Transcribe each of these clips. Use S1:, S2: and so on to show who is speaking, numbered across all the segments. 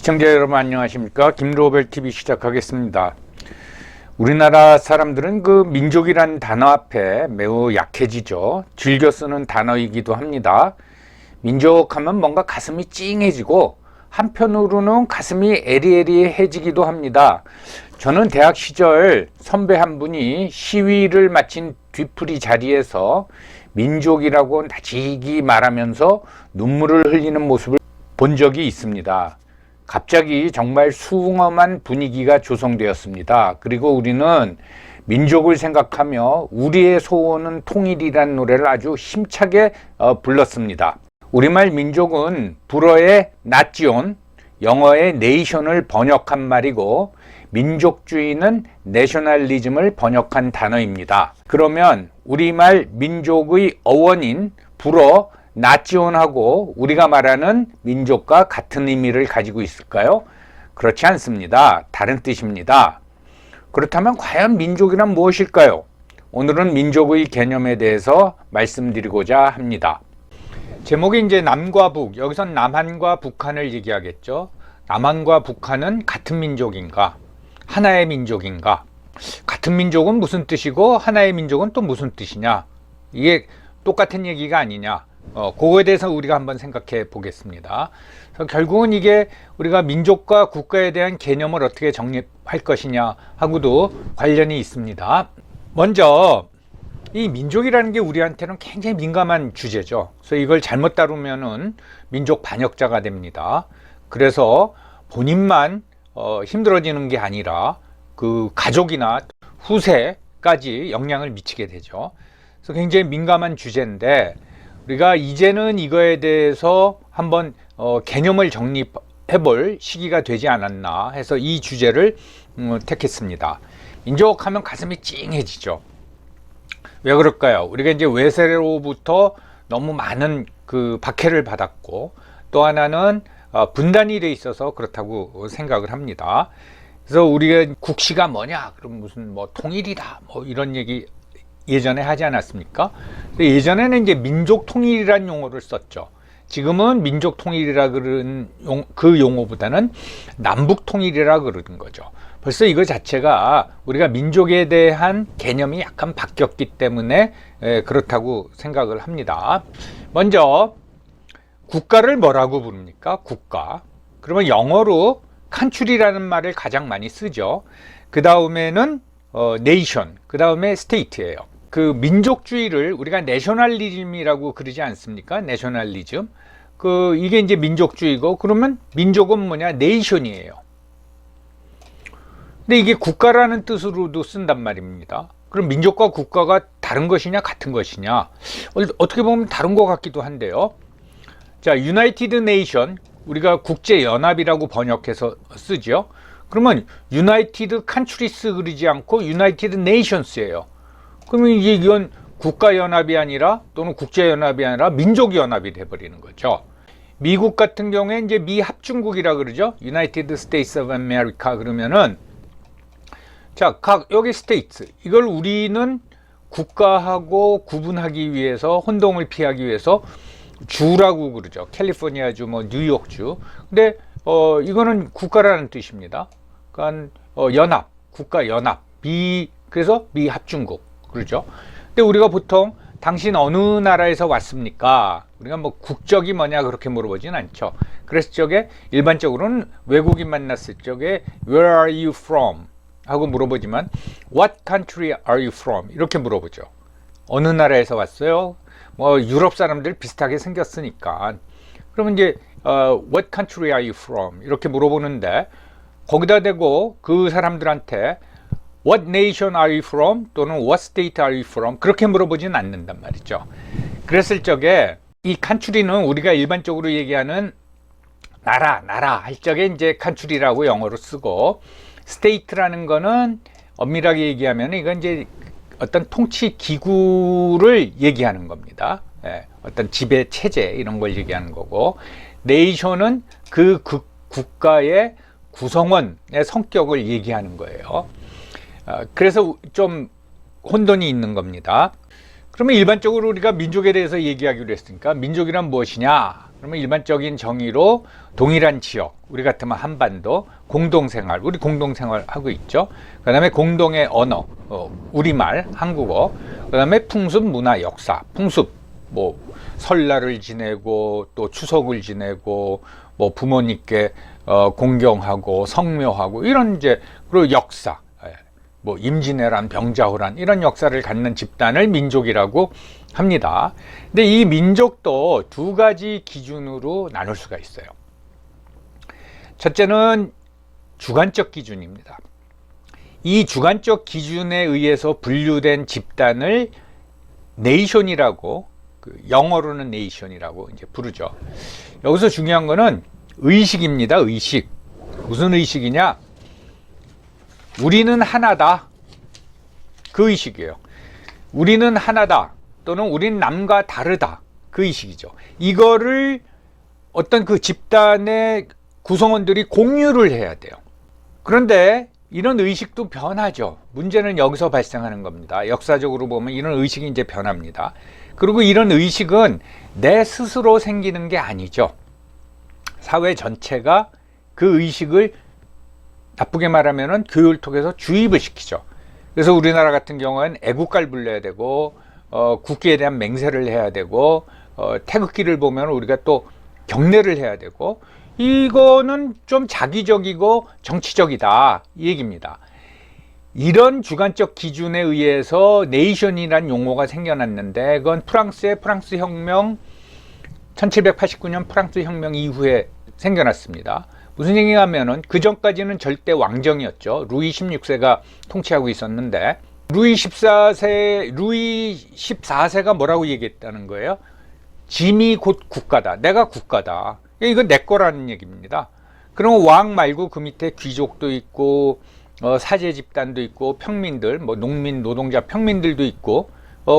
S1: 시청자 여러분 안녕하십니까? 김로벨 TV 시작하겠습니다. 우리나라 사람들은 그 민족이란 단어 앞에 매우 약해지죠. 즐겨 쓰는 단어이기도 합니다. 민족하면 뭔가 가슴이 찡해지고 한편으로는 가슴이 애리애리해지기도 합니다. 저는 대학 시절 선배 한 분이 시위를 마친 뒤풀이 자리에서 민족이라고 나지기 말하면서 눈물을 흘리는 모습을 본 적이 있습니다. 갑자기 정말 수ум한 분위기가 조성되었습니다. 그리고 우리는 민족을 생각하며 우리의 소원은 통일이라는 노래를 아주 힘차게 불렀습니다. 우리말 민족은 불어의 나치온, 영어의 네이션을 번역한 말이고 민족주의는 내셔널리즘을 번역한 단어입니다. 그러면 우리말 민족의 어원인 불어 나치온하고 우리가 말하는 민족과 같은 의미를 가지고 있을까요? 그렇지 않습니다. 다른 뜻입니다. 그렇다면 과연 민족이란 무엇일까요? 오늘은 민족의 개념에 대해서 말씀드리고자 합니다. 제목이 이제 남과 북, 여기선 남한과 북한을 얘기하겠죠. 남한과 북한은 같은 민족인가? 하나의 민족인가? 같은 민족은 무슨 뜻이고 하나의 민족은 또 무슨 뜻이냐? 이게 똑같은 얘기가 아니냐? 그거에 대해서 우리가 한번 생각해 보겠습니다. 그래서 결국은 이게 우리가 민족과 국가에 대한 개념을 어떻게 정립할 것이냐 하고도 관련이 있습니다. 먼저 이 민족이라는 게 우리한테는 굉장히 민감한 주제죠. 그래서 이걸 잘못 다루면은 민족 반역자가 됩니다. 그래서 본인만 힘들어지는 게 아니라 그 가족이나 후세까지 영향을 미치게 되죠. 그래서 굉장히 민감한 주제인데 우리가 이제는 이거에 대해서 한번 개념을 정립해 볼 시기가 되지 않았나 해서 이 주제를 택했습니다. 민족하면 가슴이 찡해지죠. 왜 그럴까요? 우리가 이제 외세로부터 너무 많은 그 박해를 받았고 또 하나는 분단이 돼 있어서 그렇다고 생각을 합니다. 그래서 우리가 국시가 뭐냐? 그럼 무슨 뭐 통일이다 뭐 이런 얘기 예전에 하지 않았습니까? 예전에는 이제 민족 통일이라는 용어를 썼죠. 지금은 민족 통일이라 그러는 그 용어보다는 남북 통일이라 그러는 거죠. 벌써 이거 자체가 우리가 민족에 대한 개념이 약간 바뀌었기 때문에 그렇다고 생각을 합니다. 먼저 국가를 뭐라고 부릅니까? 국가. 그러면 영어로 country라는 말을 가장 많이 쓰죠. 그 다음에는 nation, 그 다음에 state예요. 그 민족주의를 우리가 내셔널리즘이라고 그러지 않습니까? 내셔널리즘. 이게 이제 민족주의고, 그러면 민족은 뭐냐? 네이션이에요. 근데 이게 국가라는 뜻으로도 쓴단 말입니다. 그럼 민족과 국가가 다른 것이냐, 같은 것이냐? 어떻게 보면 다른 것 같기도 한데요. 자, 유나이티드 네이션, 우리가 국제연합이라고 번역해서 쓰죠. 그러면 유나이티드 컨트리스 그러지 않고 유나이티드 네이션스예요. 그러면 이건 국가연합이 아니라 또는 국제연합이 아니라 민족연합이 돼버리는 거죠. 미국 같은 경우에 이제 미합중국이라 그러죠. United States of America 그러면은 자, 여기 스테이트 이걸 우리는 국가하고 구분하기 위해서 혼동을 피하기 위해서 주라고 그러죠. 캘리포니아주, 뭐 뉴욕주. 근데 이거는 국가라는 뜻입니다. 그러니까 연합, 국가연합, 그래서 미합중국 그러죠. 근데 우리가 보통 당신 어느 나라에서 왔습니까? 우리가 뭐 국적이 뭐냐 그렇게 물어보진 않죠. 그래서 저게 일반적으로는 외국인 만났을 적에 Where are you from? 하고 물어보지만 What country are you from? 이렇게 물어보죠. 어느 나라에서 왔어요? 뭐 유럽 사람들 비슷하게 생겼으니까. 그러면 이제 What country are you from? 이렇게 물어보는데 거기다 대고 그 사람들한테 What nation are you from? 또는 What state are you from? 그렇게 물어보진 않는단 말이죠. 그랬을 적에 이 country는 우리가 일반적으로 얘기하는 나라 할 적에 이제 country라고 영어로 쓰고 state라는 거는 엄밀하게 얘기하면 이건 이제 어떤 통치 기구를 얘기하는 겁니다. 어떤 지배 체제 이런 걸 얘기하는 거고 nation은 그 국가의 구성원의 성격을 얘기하는 거예요. 그래서 좀 혼돈이 있는 겁니다. 그러면 일반적으로 우리가 민족에 대해서 얘기하기로 했으니까 민족이란 무엇이냐? 그러면 일반적인 정의로 동일한 지역, 우리 같으면 한반도, 공동생활, 우리 공동생활 하고 있죠. 그 다음에 공동의 언어, 우리말, 한국어, 그 다음에 풍습, 문화, 역사, 풍습, 뭐 설날을 지내고 또 추석을 지내고 뭐 부모님께 공경하고 성묘하고 이런 이제, 그리고 역사, 뭐 임진왜란, 병자호란 이런 역사를 갖는 집단을 민족이라고 합니다. 근데 이 민족도 두 가지 기준으로 나눌 수가 있어요. 첫째는 주관적 기준입니다. 이 주관적 기준에 의해서 분류된 집단을 네이션이라고, 영어로는 네이션이라고 이제 부르죠. 여기서 중요한 거는 의식입니다. 의식. 무슨 의식이냐? 우리는 하나다. 그 의식이에요. 우리는 하나다. 또는 우린 남과 다르다. 그 의식이죠. 이거를 어떤 그 집단의 구성원들이 공유를 해야 돼요. 그런데 이런 의식도 변하죠. 문제는 여기서 발생하는 겁니다. 역사적으로 보면 이런 의식이 이제 변합니다. 그리고 이런 의식은 내 스스로 생기는 게 아니죠. 사회 전체가 그 의식을 나쁘게 말하면 교육을 통해서 주입을 시키죠. 그래서 우리나라 같은 경우는 애국가를 불러야 되고 국기에 대한 맹세를 해야 되고 태극기를 보면 우리가 또 경례를 해야 되고, 이거는 좀 자기적이고 정치적이다 이 얘기입니다. 이런 주관적 기준에 의해서 네이션이라는 용어가 생겨났는데, 그건 프랑스의 프랑스 혁명, 1789년 프랑스 혁명 이후에 생겨났습니다. 무슨 얘기가 하면은 그 전까지는 절대 왕정이었죠. 루이 16세가 통치하고 있었는데, 루이 14세가 뭐라고 얘기했다는 거예요? 짐이 곧 국가다. 내가 국가다. 이건 내 거라는 얘기입니다. 그러면 왕 말고 그 밑에 귀족도 있고 사제 집단도 있고 평민들, 뭐 농민, 노동자, 평민들도 있고,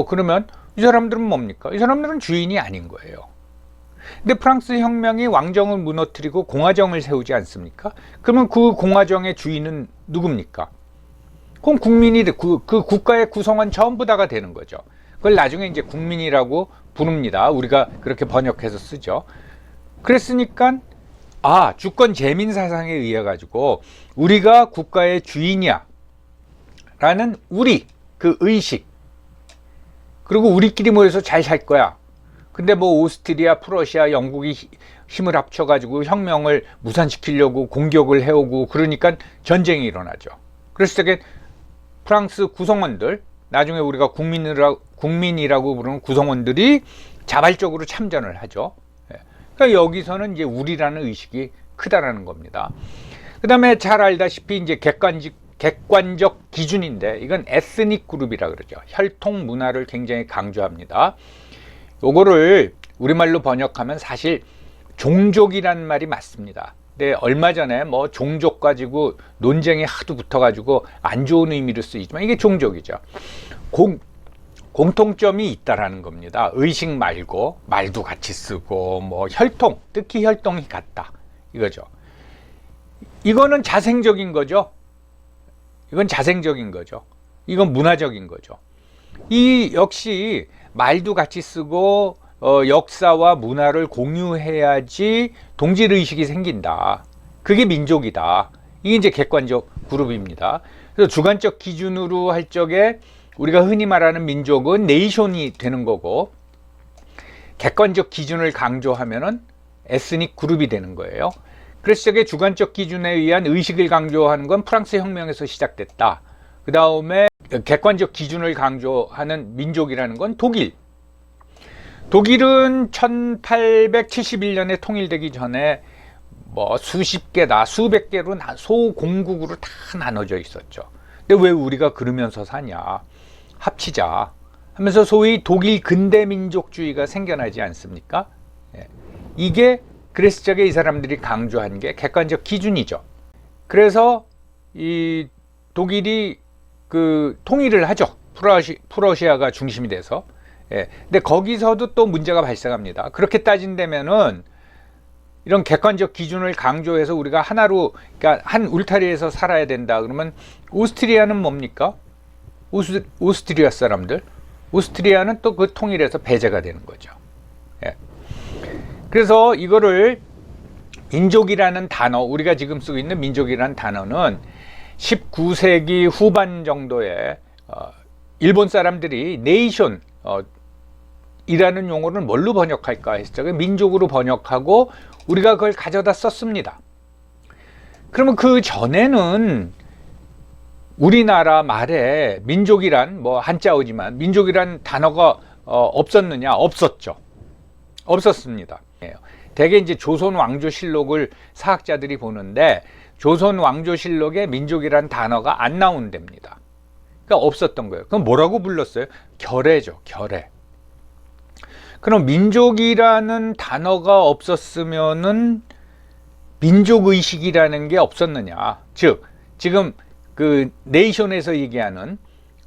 S1: 그러면 이 사람들은 뭡니까? 이 사람들은 주인이 아닌 거예요. 근데 프랑스 혁명이 왕정을 무너뜨리고 공화정을 세우지 않습니까? 그러면 그 공화정의 주인은 누굽니까? 그럼 국민이, 그 국가의 구성원 전부 다가 되는 거죠. 그걸 나중에 이제 국민이라고 부릅니다. 우리가 그렇게 번역해서 쓰죠. 그랬으니까 주권 재민 사상에 의해 가지고 우리가 국가의 주인이야 라는 우리 그 의식, 그리고 우리끼리 모여서 잘 살 거야. 근데 뭐 오스트리아, 프러시아, 영국이 힘을 합쳐 가지고 혁명을 무산시키려고 공격을 해오고 그러니까 전쟁이 일어나죠. 그랬을 때 프랑스 구성원들, 나중에 우리가 국민이라고 부르는 구성원들이 자발적으로 참전을 하죠. 그러니까 여기서는 이제 우리라는 의식이 크다라는 겁니다. 그 다음에 잘 알다시피 이제 객관적 기준인데, 이건 에스닉 그룹이라 그러죠. 혈통 문화를 굉장히 강조합니다. 요거를 우리말로 번역하면 사실 종족이란 말이 맞습니다. 근데 얼마 전에 뭐 종족 가지고 논쟁이 하도 붙어가지고 안 좋은 의미로 쓰이지만 이게 종족이죠. 공통점이 있다라는 겁니다. 의식 말고 말도 같이 쓰고 뭐 혈통, 특히 혈통이 같다 이거죠. 이거는 자생적인 거죠. 이건 자생적인 거죠. 이건 문화적인 거죠. 이 역시 말도 같이 쓰고 역사와 문화를 공유해야지 동질의식이 생긴다. 그게 민족이다. 이게 이제 객관적 그룹입니다. 그래서 주관적 기준으로 할 적에 우리가 흔히 말하는 민족은 네이션이 되는 거고, 객관적 기준을 강조하면은 에스닉 그룹이 되는 거예요. 그래서 저게 주관적 기준에 의한 의식을 강조하는 건 프랑스 혁명에서 시작됐다. 그 다음에 객관적 기준을 강조하는 민족이라는 건 독일은 1871년에 통일되기 전에 뭐 수십 개다, 수백 개로 소공국으로 다 나눠져 있었죠. 근데 왜 우리가 그러면서 사냐? 합치자 하면서 소위 독일 근대 민족주의가 생겨나지 않습니까? 이게 그래서 저게 이 사람들이 강조한 게 객관적 기준이죠. 그래서 이 독일이 그 통일을 하죠. 프러시아가 중심이 돼서. 근데 거기서도 또 문제가 발생합니다. 그렇게 따진다면은 이런 객관적 기준을 강조해서 우리가 하나로, 그러니까 한 울타리에서 살아야 된다. 그러면 오스트리아는 뭡니까? 오스트리아 사람들. 오스트리아는 또 그 통일에서 배제가 되는 거죠. 그래서 이거를 민족이라는 단어, 우리가 지금 쓰고 있는 민족이라는 단어는 19세기 후반 정도에 일본 사람들이 네이션 이라는 용어를 뭘로 번역할까 했죠. 민족으로 번역하고 우리가 그걸 가져다 썼습니다. 그러면 그 전에는 우리나라 말에 민족이란, 뭐 한자어지만 민족이란 단어가 없었느냐? 없었죠. 없었습니다. 대개 이제 조선 왕조실록을 사학자들이 보는데 조선 왕조실록에 민족이란 단어가 안 나온답니다. 그러니까 없었던 거예요. 그럼 뭐라고 불렀어요? 결애죠. 결애. 그럼 민족이라는 단어가 없었으면은 민족의식이라는 게 없었느냐? 즉, 지금 그 네이션에서 얘기하는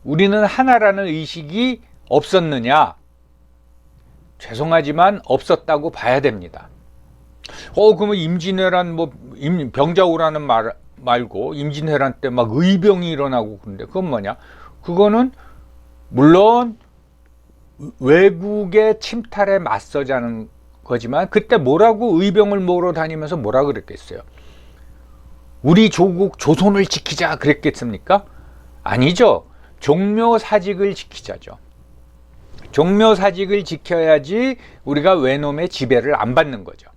S1: 우리는 하나라는 의식이 없었느냐? 죄송하지만 없었다고 봐야 됩니다. 그러면 임진왜란 병자호란은 말고 임진왜란 때 막 의병이 일어나고 그런데 그건 뭐냐? 그거는 물론 외국의 침탈에 맞서자는 거지만 그때 뭐라고 의병을 모으러 다니면서 뭐라 그랬겠어요? 우리 조국 조선을 지키자 그랬겠습니까? 아니죠. 종묘사직을 지키자죠. 종묘사직을 지켜야지 우리가 외놈의 지배를 안 받는 거죠.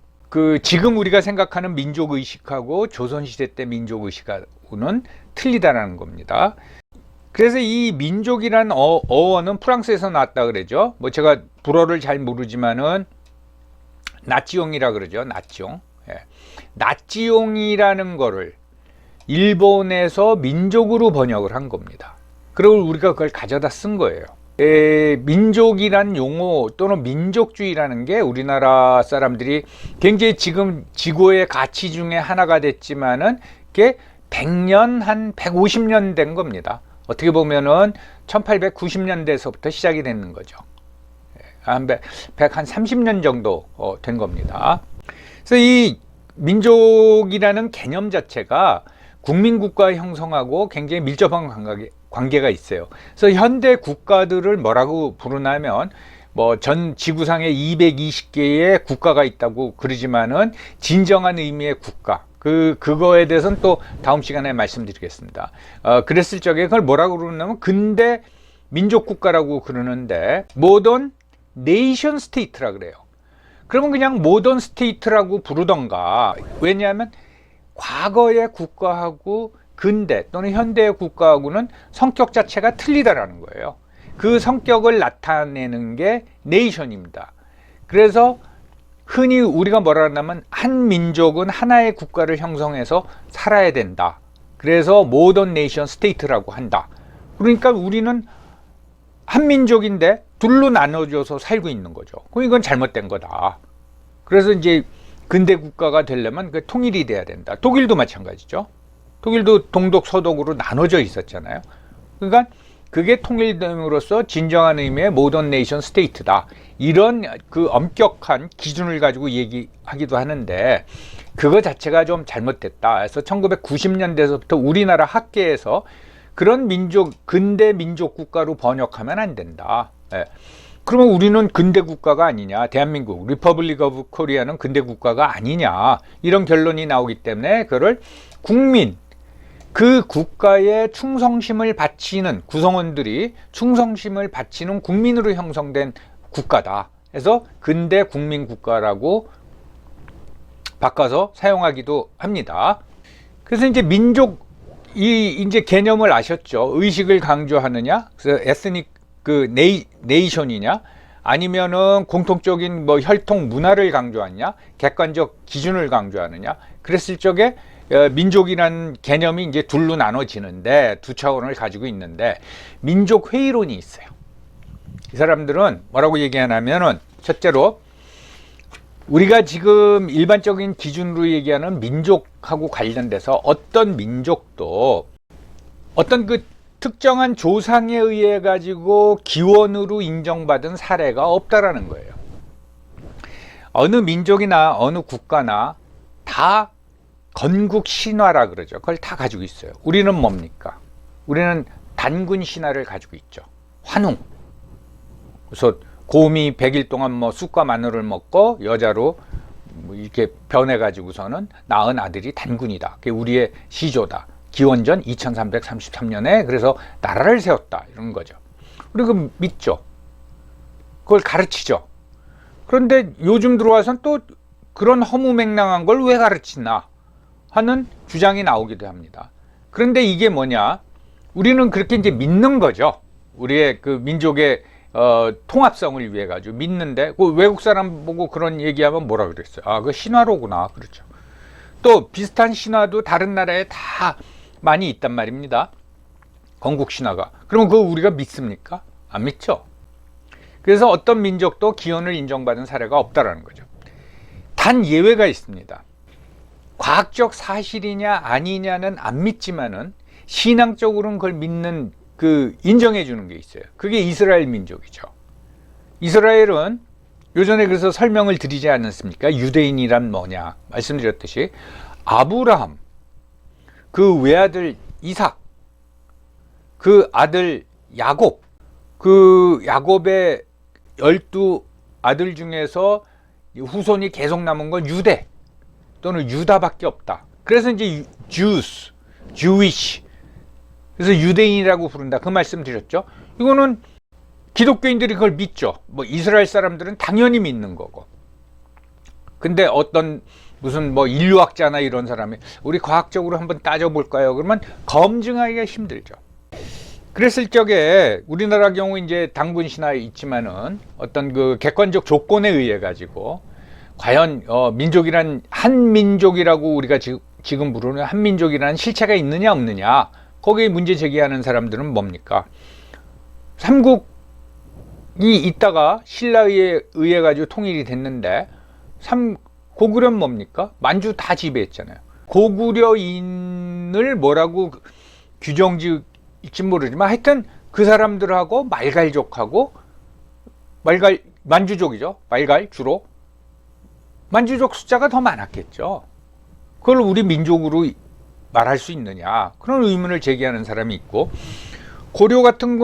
S1: 지금 우리가 생각하는 민족의식하고 조선시대 때 민족의식하고는 틀리다라는 겁니다. 그래서 이 민족이란 어원은 프랑스에서 나왔다 그러죠. 뭐 제가 불어를 잘 모르지만은 나치용이라 그러죠. 나치용. 예. 나치용이라는 거를 일본에서 민족으로 번역을 한 겁니다. 그리고 우리가 그걸 가져다 쓴 거예요. 민족이란 용어 또는 민족주의라는 게 우리나라 사람들이 굉장히 지금 지구의 가치 중에 하나가 됐지만은 그게 100년 한 150년 된 겁니다. 어떻게 보면은 1890년대에서부터 시작이 되는 거죠. 한 130년 정도 된 겁니다. 그래서 이 민족이라는 개념 자체가 국민국가 형성하고 굉장히 밀접한 관계가 있어요. 그래서 현대 국가들을 뭐라고 부르냐면 뭐 전 지구상에 220개의 국가가 있다고 그러지만은 진정한 의미의 국가, 그거에 대해서는 또 다음 시간에 말씀드리겠습니다. 그랬을 적에 그걸 뭐라고 그러냐면 근대 민족국가라고 그러는데 모던 네이션 스테이트라 그래요. 그러면 그냥 모던 스테이트라고 부르던가. 왜냐하면 과거의 국가하고 근대 또는 현대의 국가하고는 성격 자체가 틀리다라는 거예요. 그 성격을 나타내는 게 네이션입니다. 그래서 흔히 우리가 뭐라 하냐면 한 민족은 하나의 국가를 형성해서 살아야 된다. 그래서 모던 네이션 스테이트라고 한다. 그러니까 우리는 한 민족인데 둘로 나눠져서 살고 있는 거죠. 그럼 이건 잘못된 거다. 그래서 이제 근대 국가가 되려면 그 통일이 돼야 된다. 독일도 마찬가지죠. 독일도 동독 서독으로 나눠져 있었잖아요. 그러니까 그게 통일됨으로써 진정한 의미의 모던 네이션 스테이트다. 이런 그 엄격한 기준을 가지고 얘기하기도 하는데 그거 자체가 좀 잘못됐다. 그래서 1990년대에서부터 우리나라 학계에서 그런 근대 민족 국가로 번역하면 안 된다. 예. 그러면 우리는 근대 국가가 아니냐, 대한민국 리퍼블릭 오브 코리아는 근대 국가가 아니냐, 이런 결론이 나오기 때문에 그거를 국민, 그 국가에 충성심을 바치는 구성원들이 충성심을 바치는 국민으로 형성된 국가다. 그래서 근대 국민 국가라고 바꿔서 사용하기도 합니다. 그래서 이제 민족 이제 개념을 아셨죠? 의식을 강조하느냐, 그래서 에스닉 네이션이냐, 아니면은 공통적인 뭐 혈통 문화를 강조하느냐, 객관적 기준을 강조하느냐. 그랬을 적에 민족이라는 개념이 이제 둘로 나눠지는데 두 차원을 가지고 있는데 민족 회의론이 있어요. 이 사람들은 뭐라고 얘기하냐면은 첫째로 우리가 지금 일반적인 기준으로 얘기하는 민족하고 관련돼서 어떤 민족도 어떤 그 특정한 조상에 의해 가지고 기원으로 인정받은 사례가 없다라는 거예요. 어느 민족이나 어느 국가나 다 건국 신화라 그러죠. 그걸 다 가지고 있어요. 우리는 뭡니까? 우리는 단군 신화를 가지고 있죠. 환웅. 그래서 곰이 100일 동안 뭐 쑥과 마늘을 먹고 여자로 뭐 이렇게 변해가지고서는 낳은 아들이 단군이다. 그게 우리의 시조다. 기원전 2333년에 그래서 나라를 세웠다. 이런 거죠. 그리고 믿죠. 그걸 가르치죠. 그런데 요즘 들어와서는 또 그런 허무맹랑한 걸 왜 가르치나 하는 주장이 나오기도 합니다. 그런데 이게 뭐냐? 우리는 그렇게 이제 믿는 거죠. 우리의 그 민족의 통합성을 위해 가지고 믿는데, 그 외국 사람 보고 그런 얘기하면 뭐라 그랬어요? 아, 그 신화로구나. 그렇죠. 또 비슷한 신화도 다른 나라에 다 많이 있단 말입니다. 건국 신화가. 그러면 그거 우리가 믿습니까? 안 믿죠. 그래서 어떤 민족도 기원을 인정받은 사례가 없다라는 거죠. 단 예외가 있습니다. 과학적 사실이냐 아니냐는 안 믿지만은 신앙적으로는 그걸 믿는, 그 인정해 주는 게 있어요. 그게 이스라엘 민족이죠. 이스라엘은 요전에 그래서 설명을 드리지 않았습니까? 유대인이란 뭐냐 말씀드렸듯이 아브라함, 그 외아들 이삭, 그 아들 야곱, 그 야곱의 12아들 중에서 후손이 계속 남은 건 유대 또는 유다밖에 없다. 그래서 이제 Jewish, 그래서 유대인이라고 부른다. 그 말씀 드렸죠. 이거는 기독교인들이 그걸 믿죠. 뭐 이스라엘 사람들은 당연히 믿는 거고. 근데 어떤 무슨 뭐 인류학자나 이런 사람이 우리 과학적으로 한번 따져볼까요? 그러면 검증하기가 힘들죠. 그랬을 적에 우리나라 경우 이제 당군 신화에 있지만은 어떤 그 객관적 조건에 의해 가지고 과연 민족이란 한민족이라고 우리가 지금 부르는 한민족이라는 실체가 있느냐 없느냐, 거기에 문제 제기하는 사람들은 뭡니까? 삼국이 있다가 신라에 의해 가지고 통일이 됐는데 고구려는 뭡니까? 만주 다 지배했잖아요. 고구려인을 뭐라고 규정 지을지 모르지만 하여튼 그 사람들하고 말갈족하고 만주족이죠. 말갈 주로 만주족 숫자가 더 많았겠죠. 그걸 우리 민족으로 말할 수 있느냐, 그런 의문을 제기하는 사람이 있고, 고려 같은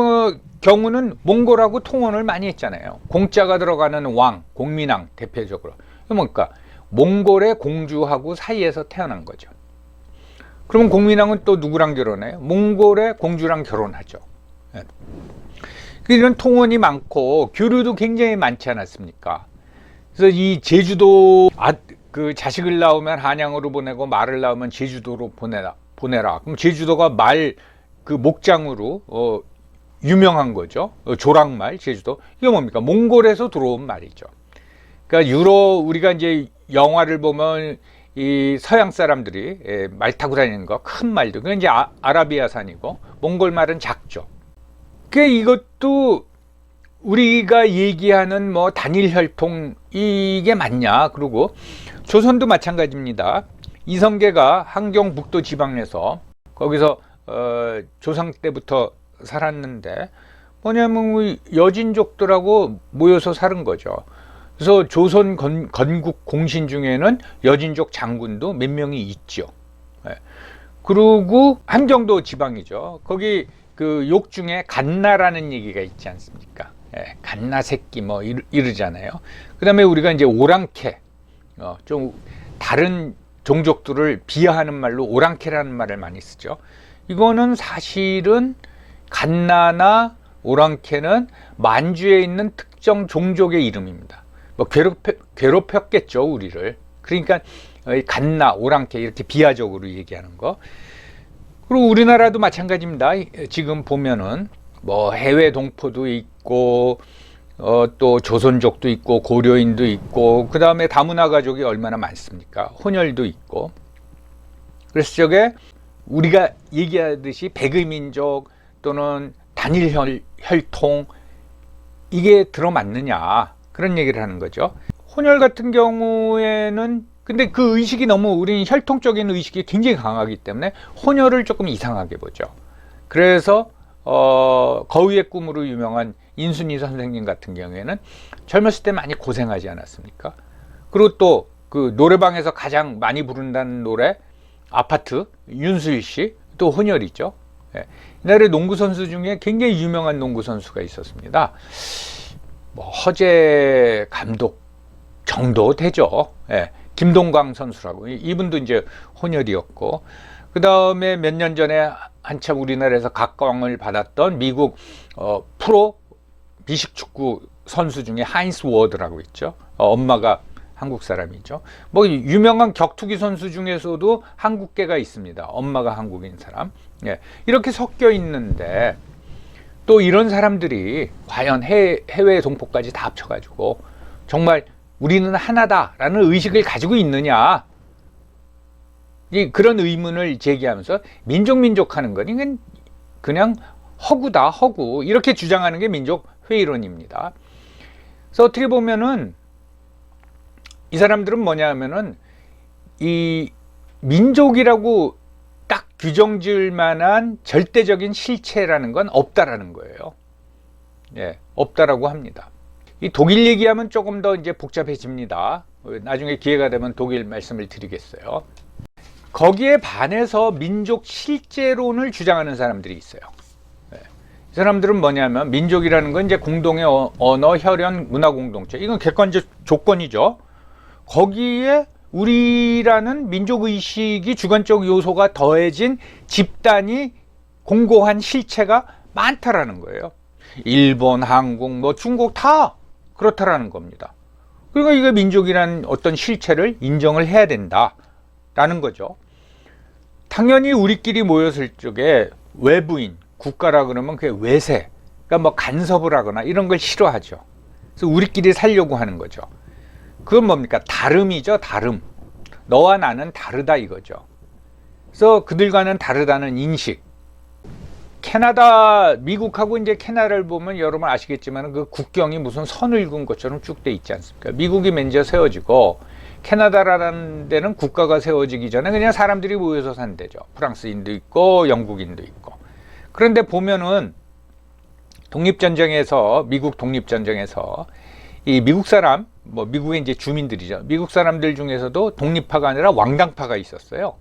S1: 경우는 몽골하고 통혼을 많이 했잖아요. 공자가 들어가는 왕, 공민왕 대표적으로. 이게 뭡니까? 몽골의 공주하고 사이에서 태어난 거죠. 그러면 공민왕은 또 누구랑 결혼해요? 몽골의 공주랑 결혼하죠. 이런 통혼이 많고 교류도 굉장히 많지 않았습니까? 그래서 이 제주도 그 자식을 낳으면 한양으로 보내고 말을 낳으면 제주도로 보내라. 그럼 제주도가 말 그 목장으로 유명한 거죠. 조랑말 제주도. 이게 뭡니까? 몽골에서 들어온 말이죠. 그러니까 우리가 이제 영화를 보면 이 서양 사람들이 말 타고 다니는 거 큰 말도, 그건 이제 아라비아산이고 몽골 말은 작죠. 그 이것도 우리가 얘기하는 뭐 단일 혈통 이게 맞냐? 그리고 조선도 마찬가지입니다. 이성계가 한경북도 지방에서 거기서 조상 때부터 살았는데 뭐냐면 여진족들하고 모여서 사는 거죠. 그래서 조선 건국 공신 중에는 여진족 장군도 몇 명이 있죠. 그리고 함경도 지방이죠. 거기 그 욕 중에 갓나라는 얘기가 있지 않습니까? 갓나 새끼 뭐 이러잖아요. 그 다음에 우리가 이제 오랑캐, 좀 다른 종족들을 비하하는 말로 오랑캐라는 말을 많이 쓰죠. 이거는 사실은 갓나나 오랑캐는 만주에 있는 특정 종족의 이름입니다. 뭐 괴롭혔겠죠, 우리를. 그러니까 갓나, 오랑캐 이렇게 비하적으로 얘기하는 거. 그리고 우리나라도 마찬가지입니다. 지금 보면은 뭐 해외 동포도 있고 또 조선족도 있고 고려인도 있고, 그 다음에 다문화 가족이 얼마나 많습니까? 혼혈도 있고. 그래서 저게 우리가 얘기하듯이 백의민족 또는 단일 혈통 이게 들어맞느냐, 그런 얘기를 하는 거죠. 혼혈 같은 경우에는 근데 그 의식이 너무, 우리는 혈통적인 의식이 굉장히 강하기 때문에 혼혈을 조금 이상하게 보죠. 그래서 거위의 꿈으로 유명한 인순이 선생님 같은 경우에는 젊었을 때 많이 고생하지 않았습니까? 그리고 또 그 노래방에서 가장 많이 부른다는 노래 아파트, 윤수일 씨 또 혼혈이죠. 옛날에 농구 선수 중에 굉장히 유명한 농구 선수가 있었습니다. 뭐 허재 감독 정도 되죠. 김동광 선수라고, 이분도 이제 혼혈이었고, 그 다음에 몇 년 전에 한참 우리나라에서 각광을 받았던 미국 프로 미식축구 선수 중에 하인스 워드라고 있죠. 엄마가 한국 사람이죠. 뭐 유명한 격투기 선수 중에서도 한국계가 있습니다. 엄마가 한국인 사람. 예, 이렇게 섞여 있는데 또 이런 사람들이 과연 해외 동포까지 다 합쳐가지고 정말 우리는 하나다라는 의식을 가지고 있느냐, 그런 의문을 제기하면서 민족 하는 건 이건 그냥 허구다, 허구, 이렇게 주장하는 게 민족 회의론입니다. 그래서 어떻게 보면은 이 사람들은 뭐냐 하면은 이 민족이라고 딱 규정 지을 만한 절대적인 실체라는 건 없다라는 거예요. 예, 없다라고 합니다. 이 독일 얘기하면 조금 더 이제 복잡해집니다. 나중에 기회가 되면 독일 말씀을 드리겠어요. 거기에 반해서 민족 실제론을 주장하는 사람들이 있어요. 이 사람들은 뭐냐면 민족이라는 건 이제 공동의 언어, 혈연, 문화 공동체, 이건 객관적 조건이죠. 거기에 우리라는 민족의식이 주관적 요소가 더해진 집단이 공고한 실체가 많다라는 거예요. 일본, 한국, 뭐 중국 다 그렇다라는 겁니다. 그러니까 이게 민족이라는 어떤 실체를 인정을 해야 된다라는 거죠. 당연히 우리끼리 모였을 적에 외부인, 국가라 그러면 그게 외세, 그러니까 뭐 간섭을 하거나 이런 걸 싫어하죠. 그래서 우리끼리 살려고 하는 거죠. 그건 뭡니까? 다름이죠, 다름. 너와 나는 다르다 이거죠. 그래서 그들과는 다르다는 인식. 캐나다, 미국하고 이제 캐나다를 보면 여러분 아시겠지만 그 국경이 무슨 선을 그은 것처럼 쭉 돼 있지 않습니까? 미국이 먼저 세워지고 캐나다라는 데는 국가가 세워지기 전에 그냥 사람들이 모여서 산 데죠. 프랑스인도 있고 영국인도 있고. 그런데 보면은 독립전쟁에서, 미국 독립전쟁에서 이 미국 사람, 뭐 미국의 이제 주민들이죠. 미국 사람들 중에서도 독립파가 아니라 왕당파가 있었어요.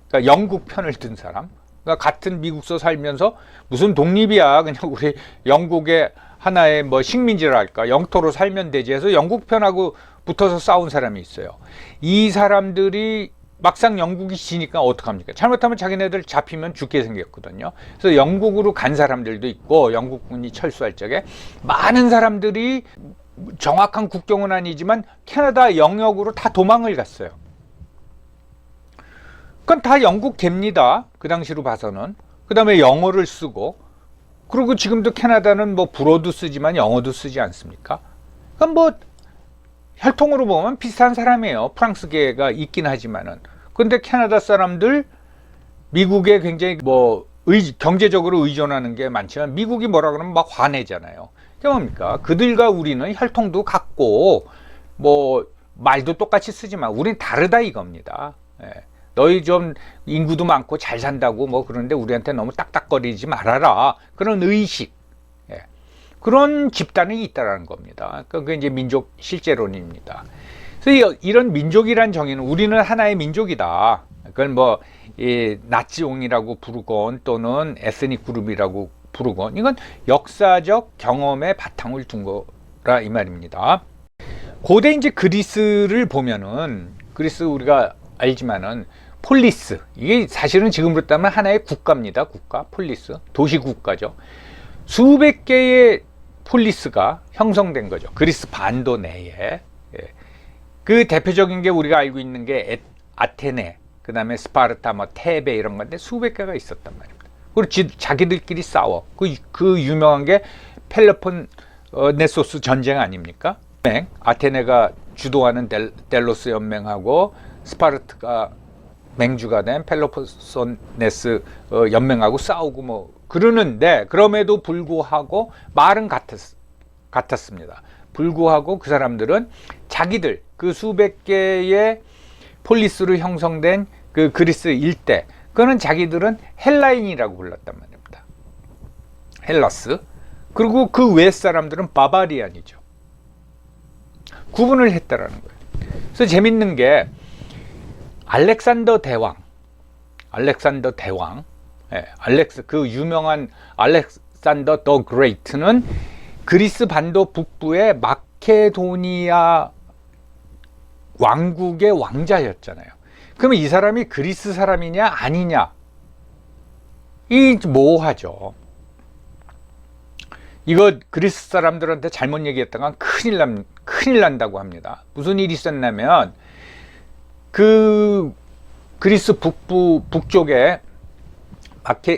S1: 그러니까 영국 편을 든 사람. 그러니까 같은 미국서 살면서 무슨 독립이야, 그냥 우리 영국의 하나의 뭐 식민지랄까, 영토로 살면 되지 해서 영국 편하고 붙어서 싸운 사람이 있어요. 이 사람들이 막상 영국이 지니까 어떡합니까? 잘못하면 자기네들 잡히면 죽게 생겼거든요. 그래서 영국으로 간 사람들도 있고, 영국군이 철수할 적에 많은 사람들이 정확한 국경은 아니지만 캐나다 영역으로 다 도망을 갔어요. 그건 다 영국 됩니다. 그 당시로 봐서는. 그 다음에 영어를 쓰고, 그리고 지금도 캐나다는 뭐 불어도 쓰지만 영어도 쓰지 않습니까? 그건 뭐 혈통으로 보면 비슷한 사람이에요. 프랑스계가 있긴 하지만은. 근데 캐나다 사람들 미국에 굉장히 뭐 경제적으로 의존하는 게 많지만 미국이 뭐라 그러면 막 화내잖아요. 그게 뭡니까? 그들과 우리는 혈통도 같고 뭐 말도 똑같이 쓰지만 우린 다르다 이겁니다. 예. 너희 좀 인구도 많고 잘 산다고 뭐 그러는데 우리한테 너무 딱딱거리지 말아라. 그런 의식. 예. 그런 집단이 있다라는 겁니다. 그게 이제 민족 실제론입니다. 그래서 이런 민족이란 정의는 우리는 하나의 민족이다. 그걸 뭐 나치옹이라고 부르건 또는 에스닉 그룹이라고 부르건 이건 역사적 경험의 바탕을 둔 거라 이 말입니다. 고대 이제 그리스를 보면은 그리스 우리가 알지만은 폴리스, 이게 사실은 지금으로 따면 하나의 국가입니다. 국가, 폴리스, 도시 국가죠. 수백 개의 폴리스가 형성된 거죠. 그리스 반도 내에. 예. 그 대표적인 게 우리가 알고 있는 게 아테네, 그 다음에 스파르타, 뭐 테베 이런 건데 수백 개가 있었단 말입니다. 그리고 자기들끼리 싸워. 그 유명한 게 펠로폰네소스 전쟁 아닙니까? 아테네가 주도하는 델로스 연맹하고 스파르타가 맹주가 된 펠로폰네스 연맹하고 싸우고 뭐 그러는데, 그럼에도 불구하고 말은 같았습니다. 불구하고 그 사람들은 자기들 그 수백 개의 폴리스로 형성된 그 그리스 일대, 그거는 자기들은 헬라인이라고 불렀단 말입니다. 헬라스. 그리고 그 외 사람들은 바바리안이죠. 구분을 했다라는 거예요. 그래서 재밌는 게 알렉산더 대왕, 예, 그 유명한 알렉산더 더 그레이트는 그리스 반도 북부의 마케도니아 왕국의 왕자였잖아요. 그러면 이 사람이 그리스 사람이냐 아니냐, 이 모호하죠. 이거 그리스 사람들한테 잘못 얘기했다가 큰일 난다고 합니다. 무슨 일이 있었냐면 그 그리스 북쪽에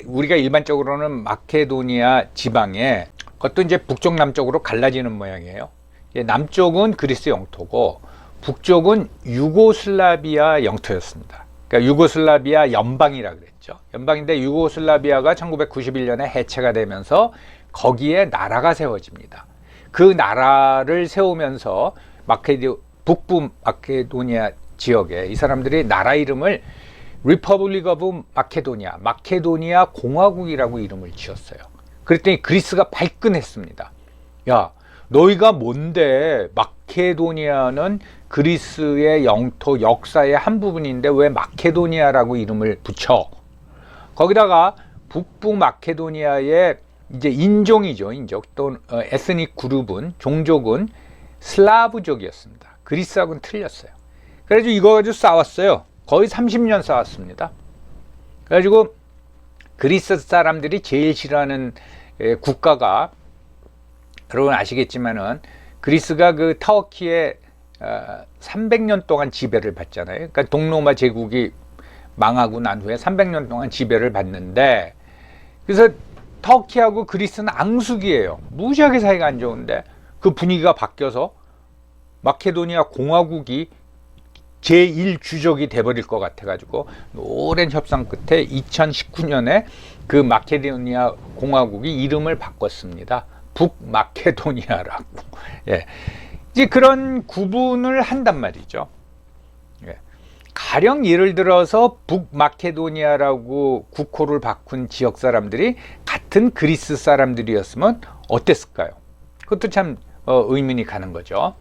S1: 우리가 일반적으로는 마케도니아 지방에, 그것도 이제 북쪽 남쪽으로 갈라지는 모양이에요. 남쪽은 그리스 영토고 북쪽은 유고슬라비아 영토였습니다. 그러니까 유고슬라비아 연방이라 그랬죠. 연방인데 유고슬라비아가 1991년에 해체가 되면서 거기에 나라가 세워집니다. 그 나라를 세우면서 북부 마케도니아 지역에 이 사람들이 나라 이름을 Republic of Macedonia, 마케도니아 공화국이라고 이름을 지었어요. 그랬더니 그리스가 발끈했습니다. 야, 너희가 뭔데, 마케도니아는 그리스의 영토 역사의 한 부분인데 왜 마케도니아라고 이름을 붙여? 거기다가 북부 마케도니아의 이제 인종이죠. 인종 또 에스닉 그룹은, 종족은 슬라브족이었습니다. 그리스하고는 틀렸어요. 그래가지고 이거 가지고 싸웠어요. 거의 30년 싸웠습니다. 그래가지고 그리스 사람들이 제일 싫어하는 국가가, 여러분 아시겠지만은 그리스가 그 터키에 300년 동안 지배를 받잖아요. 그러니까 동로마 제국이 망하고 난 후에 300년 동안 지배를 받는데, 그래서 터키하고 그리스는 앙숙이에요. 무지하게 사이가 안 좋은데 그 분위기가 바뀌어서 마케도니아 공화국이 제1주족이 돼버릴 것 같아가지고 오랜 협상 끝에 2019년에 그 마케도니아 공화국이 이름을 바꿨습니다. 북마케도니아라고. 예. 이제 그런 구분을 한단 말이죠. 예. 가령 예를 들어서 북마케도니아라고 국호를 바꾼 지역 사람들이 같은 그리스 사람들이었으면 어땠을까요? 그것도 참 의문이 가는 거죠.